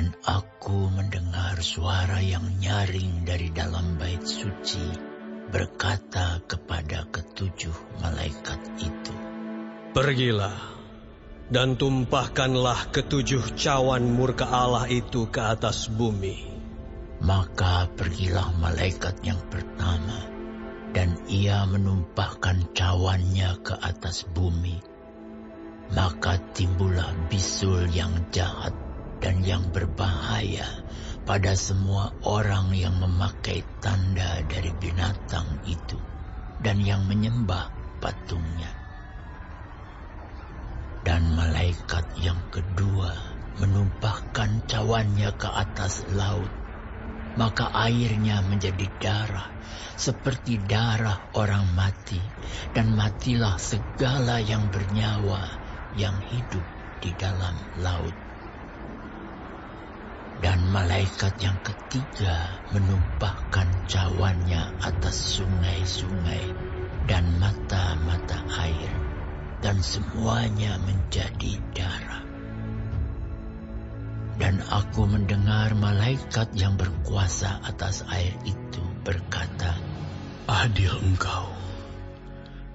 Dan aku mendengar suara yang nyaring dari dalam bait suci berkata kepada ketujuh malaikat itu, "Pergilah dan tumpahkanlah ketujuh cawan murka Allah itu ke atas bumi." Maka pergilah malaikat yang pertama, dan ia menumpahkan cawannya ke atas bumi. Maka timbullah bisul yang jahat dan yang berbahaya pada semua orang yang memakai tanda dari binatang itu dan yang menyembah patungnya. Dan malaikat yang kedua menumpahkan cawannya ke atas laut. Maka airnya menjadi darah, seperti darah orang mati, dan matilah segala yang bernyawa yang hidup di dalam laut. Dan malaikat yang ketiga menumpahkan cawannya atas sungai-sungai dan mata-mata air, dan semuanya menjadi darah. Dan aku mendengar malaikat yang berkuasa atas air itu berkata, "Adil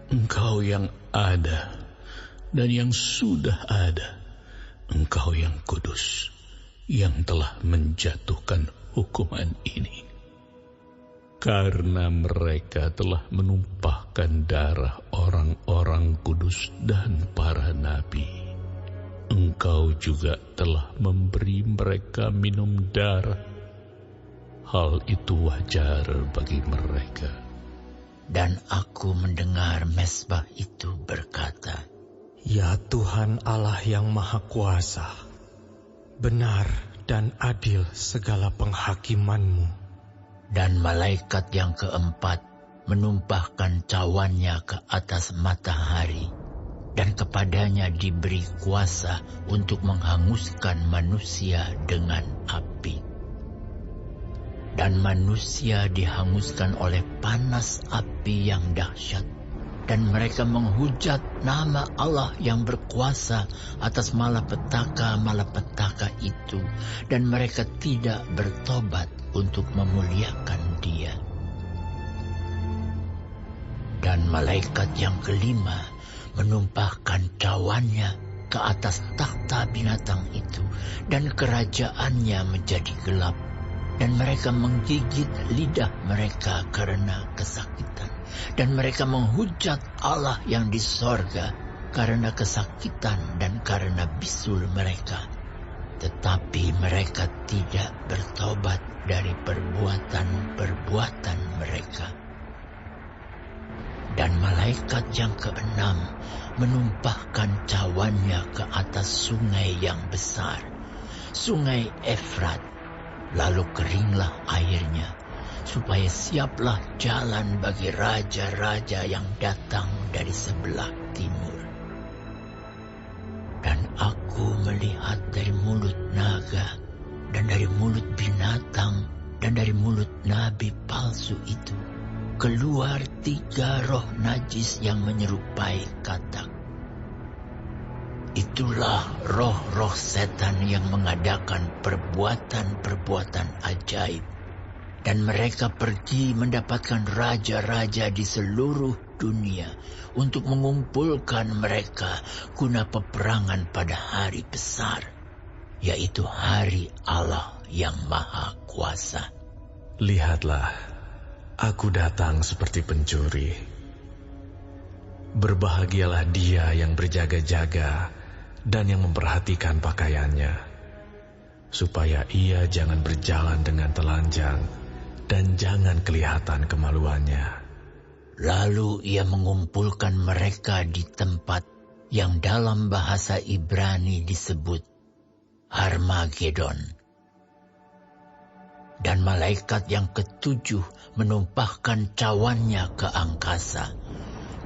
Engkau yang ada dan yang sudah ada, Engkau yang kudus, yang telah menjatuhkan hukuman ini. Karena mereka telah menumpahkan darah orang-orang kudus dan para nabi, Engkau juga telah memberi mereka minum darah. Hal itu wajar bagi mereka." Dan aku mendengar mesbah itu berkata, "Ya Tuhan Allah yang Maha Kuasa, benar dan adil segala penghakiman-Mu." Dan malaikat yang keempat menumpahkan cawannya ke atas matahari, dan kepadanya diberi kuasa untuk menghanguskan manusia dengan api. Dan manusia dihanguskan oleh panas api yang dahsyat, dan mereka menghujat nama Allah yang berkuasa atas malapetaka-malapetaka itu, dan mereka tidak bertobat untuk memuliakan Dia. Dan malaikat yang kelima menumpahkan cawannya ke atas takhta binatang itu, dan kerajaannya menjadi gelap, dan mereka menggigit lidah mereka karena kesakitan, dan mereka menghujat Allah yang di sorga karena kesakitan dan karena bisul mereka. Tetapi mereka tidak bertobat dari perbuatan-perbuatan mereka. Dan malaikat yang keenam menumpahkan cawannya ke atas sungai yang besar, sungai Efrat. Lalu keringlah airnya, supaya siaplah jalan bagi raja-raja yang datang dari sebelah timur. Dan aku melihat dari mulut naga, dan dari mulut binatang, dan dari mulut nabi palsu itu, keluar 3 roh najis yang menyerupai katak. Itulah roh-roh setan yang mengadakan perbuatan-perbuatan ajaib. Dan mereka pergi mendapatkan raja-raja di seluruh dunia untuk mengumpulkan mereka guna peperangan pada hari besar, yaitu hari Allah yang Maha Kuasa. Lihatlah, aku datang seperti pencuri. Berbahagialah dia yang berjaga-jaga dan yang memperhatikan pakaiannya, supaya ia jangan berjalan dengan telanjang dan jangan kelihatan kemaluannya. Lalu ia mengumpulkan mereka di tempat yang dalam bahasa Ibrani disebut Harmagedon. Dan malaikat yang ketujuh menumpahkan cawannya ke angkasa,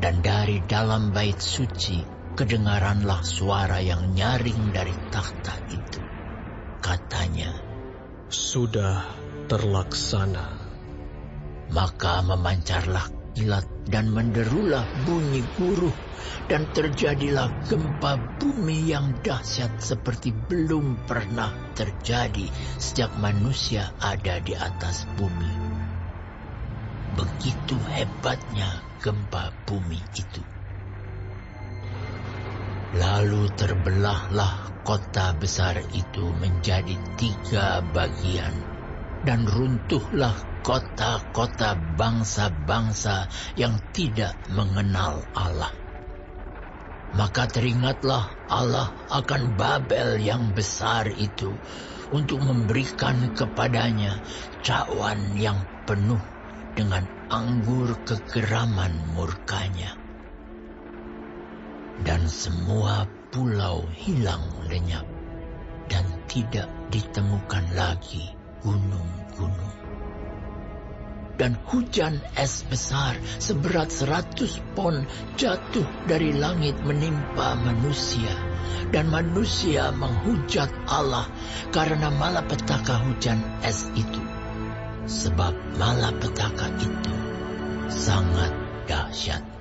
dan dari dalam bait suci kedengaranlah suara yang nyaring dari takhta itu. Katanya, "Sudah terlaksana." Maka memancarlah kilat dan menderulah bunyi guruh, dan terjadilah gempa bumi yang dahsyat seperti belum pernah terjadi sejak manusia ada di atas bumi. Begitu hebatnya gempa bumi itu. Lalu terbelahlah kota besar itu menjadi 3 bagian, dan runtuhlah kota-kota bangsa-bangsa yang tidak mengenal Allah. Maka teringatlah Allah akan Babel yang besar itu untuk memberikan kepadanya cawan yang penuh dengan anggur kegeraman murkanya. Dan semua pulau hilang lenyap, dan tidak ditemukan lagi gunung-gunung. Dan hujan es besar seberat 100 pon jatuh dari langit menimpa manusia, dan manusia menghujat Allah karena malapetaka hujan es itu, sebab malapetaka itu sangat dahsyat.